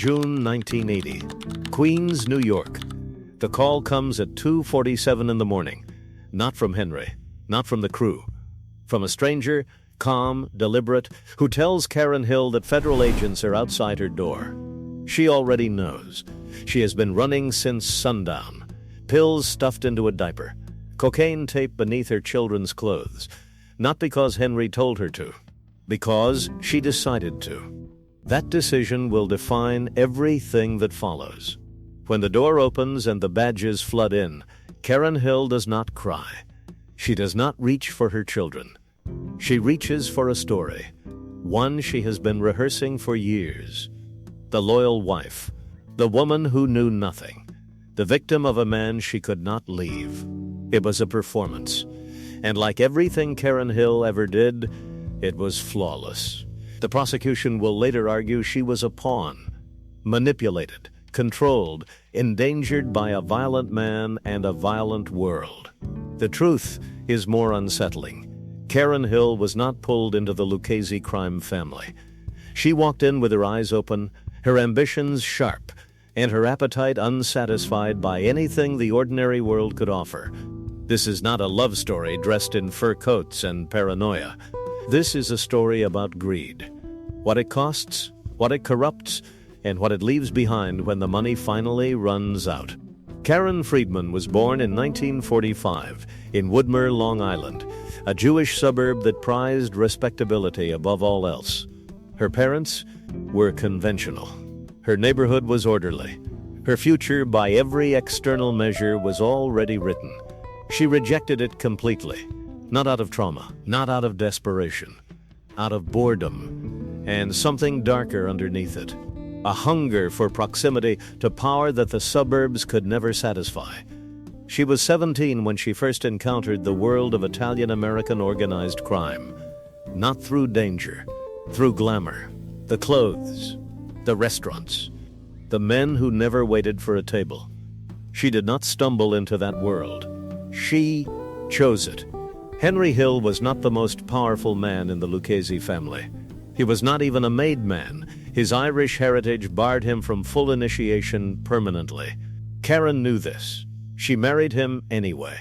June 1980. Queens, New York. The call comes at 2:47 in the morning. Not from Henry, not from the crew. From a stranger, calm, deliberate, who tells Karen Hill that federal agents are outside her door. She already knows. She has been running since sundown. Pills stuffed into a diaper. Cocaine taped beneath her children's clothes. Not because Henry told her to. Because she decided to. That decision will define everything that follows. When the door opens and the badges flood in, Karen Hill does not cry. She does not reach for her children. She reaches for a story, one she has been rehearsing for years. The loyal wife, the woman who knew nothing, the victim of a man she could not leave. It was a performance, and like everything Karen Hill ever did, it was flawless. The prosecution will later argue she was a pawn, manipulated, controlled, endangered by a violent man and a violent world. The truth is more unsettling. Karen Hill was not pulled into the Lucchese crime family. She walked in with her eyes open, her ambitions sharp, and her appetite unsatisfied by anything the ordinary world could offer. This is not a love story dressed in fur coats and paranoia. This is a story about greed. What it costs, what it corrupts, and what it leaves behind when the money finally runs out. Karen Friedman was born in 1945 in Woodmere, Long Island, a Jewish suburb that prized respectability above all else. Her parents were conventional. Her neighborhood was orderly. Her future, by every external measure, was already written. She rejected it completely, not out of trauma, not out of desperation, out of boredom, and something darker underneath it. A hunger for proximity to power that the suburbs could never satisfy. She was 17 when she first encountered the world of Italian-American organized crime. Not through danger, through glamour, the clothes, the restaurants, the men who never waited for a table. She did not stumble into that world. She chose it. Henry Hill was not the most powerful man in the Lucchese family. He was not even a made man. His Irish heritage barred him from full initiation permanently. Karen knew this. She married him anyway.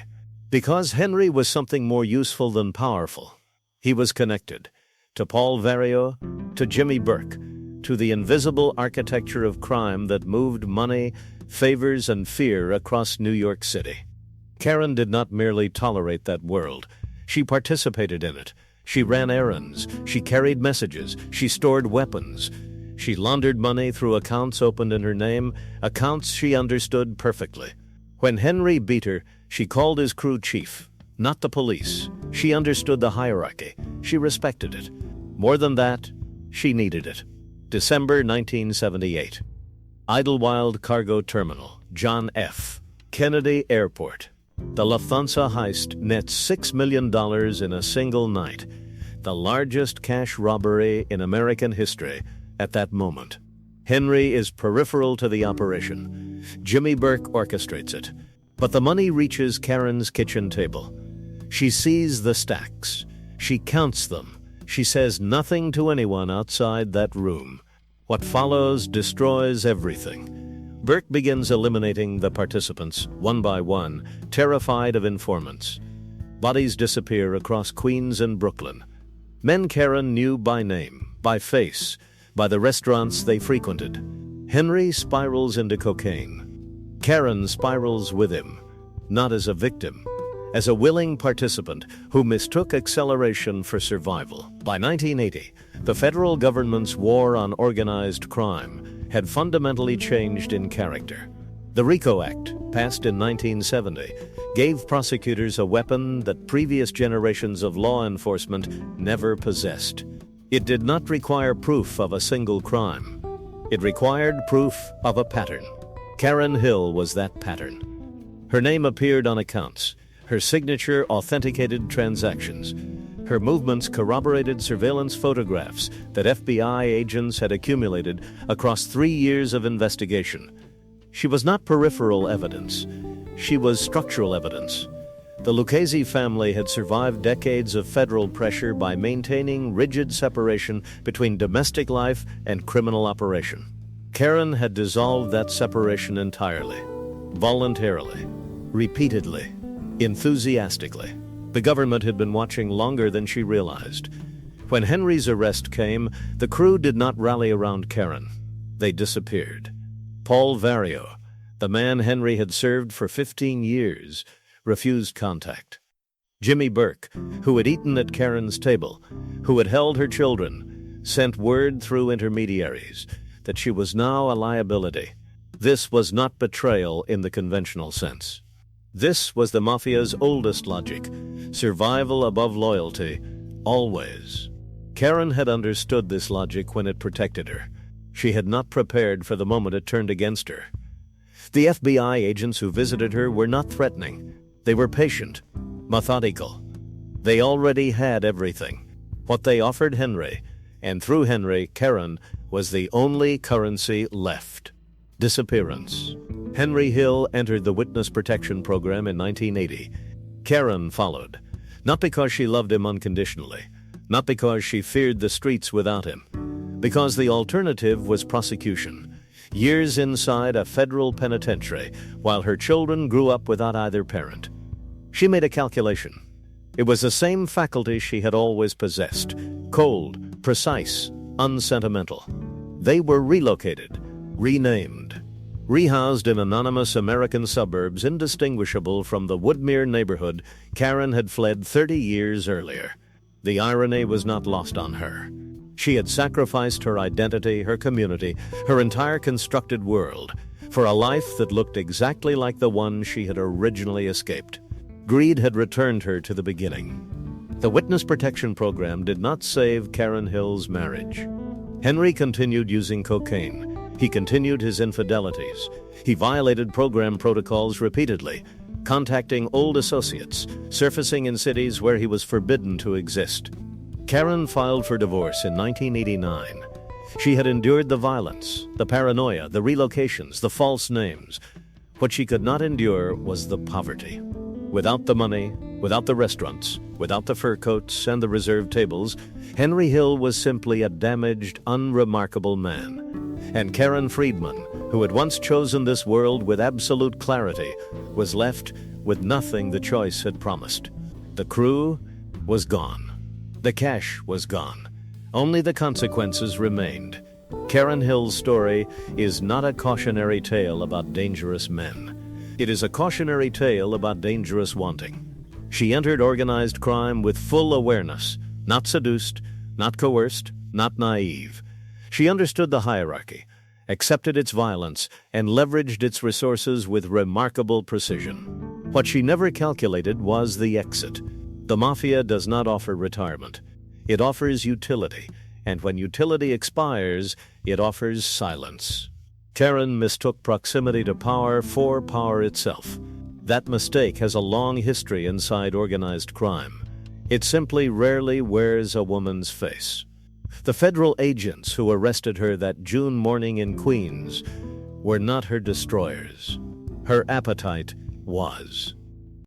Because Henry was something more useful than powerful. He was connected to Paul Vario, to Jimmy Burke, to the invisible architecture of crime that moved money, favors, and fear across New York City. Karen did not merely tolerate that world. She participated in it. She ran errands. She carried messages. She stored weapons. She laundered money through accounts opened in her name, accounts she understood perfectly. When Henry beat her, she called his crew chief, not the police. She understood the hierarchy. She respected it. More than that, she needed it. December 1978. Idlewild Cargo Terminal, John F. Kennedy Airport. The Lufthansa heist nets $6 million in a single night, the largest cash robbery in American history at that moment. Henry is peripheral to the operation. Jimmy Burke orchestrates it. But the money reaches Karen's kitchen table. She sees the stacks. She counts them. She says nothing to anyone outside that room. What follows destroys everything. Burke begins eliminating the participants, one by one, terrified of informants. Bodies disappear across Queens and Brooklyn. Men Karen knew by name, by face, by the restaurants they frequented. Henry spirals into cocaine. Karen spirals with him, not as a victim, as a willing participant who mistook acceleration for survival. By 1980, the federal government's war on organized crime had fundamentally changed in character. The RICO Act, passed in 1970, gave prosecutors a weapon that previous generations of law enforcement never possessed. It did not require proof of a single crime. It required proof of a pattern. Karen Hill was that pattern. Her name appeared on accounts. Her signature authenticated transactions. Her movements corroborated surveillance photographs that FBI agents had accumulated across 3 years of investigation. She was not peripheral evidence. She was structural evidence. The Lucchese family had survived decades of federal pressure by maintaining rigid separation between domestic life and criminal operation. Karen had dissolved that separation entirely, voluntarily, repeatedly, enthusiastically. The government had been watching longer than she realized. When Henry's arrest came, the crew did not rally around Karen. They disappeared. Paul Vario, the man Henry had served for 15 years, refused contact. Jimmy Burke, who had eaten at Karen's table, who had held her children, sent word through intermediaries that she was now a liability. This was not betrayal in the conventional sense. This was the Mafia's oldest logic: survival above loyalty, always. Karen had understood this logic when it protected her. She had not prepared for the moment it turned against her. The FBI agents who visited her were not threatening. They were patient, methodical. They already had everything. What they offered Henry, and through Henry, Karen, was the only currency left: disappearance. Henry Hill entered the Witness Protection Program in 1980. Karen followed, not because she loved him unconditionally, not because she feared the streets without him, because the alternative was prosecution, years inside a federal penitentiary, while her children grew up without either parent. She made a calculation. It was the same faculty she had always possessed: cold, precise, unsentimental. They were relocated, renamed, rehoused in anonymous American suburbs indistinguishable from the Woodmere neighborhood Karen had fled 30 years earlier. The irony was not lost on her. She had sacrificed her identity, her community, her entire constructed world, for a life that looked exactly like the one she had originally escaped. Greed had returned her to the beginning. The Witness Protection Program did not save Karen Hill's marriage. Henry continued using cocaine. He continued his infidelities. He violated program protocols repeatedly, contacting old associates, surfacing in cities where he was forbidden to exist. Karen filed for divorce in 1989. She had endured the violence, the paranoia, the relocations, the false names. What she could not endure was the poverty. Without the money, without the restaurants, without the fur coats and the reserved tables, Henry Hill was simply a damaged, unremarkable man. And Karen Friedman, who had once chosen this world with absolute clarity, was left with nothing the choice had promised. The crew was gone. The cash was gone. Only the consequences remained. Karen Hill's story is not a cautionary tale about dangerous men. It is a cautionary tale about dangerous wanting. She entered organized crime with full awareness, not seduced, not coerced, not naive. She understood the hierarchy, accepted its violence, and leveraged its resources with remarkable precision. What she never calculated was the exit. The Mafia does not offer retirement. It offers utility, and when utility expires, it offers silence. Karen mistook proximity to power for power itself. That mistake has a long history inside organized crime. It simply rarely wears a woman's face. The federal agents who arrested her that June morning in Queens were not her destroyers. Her appetite was.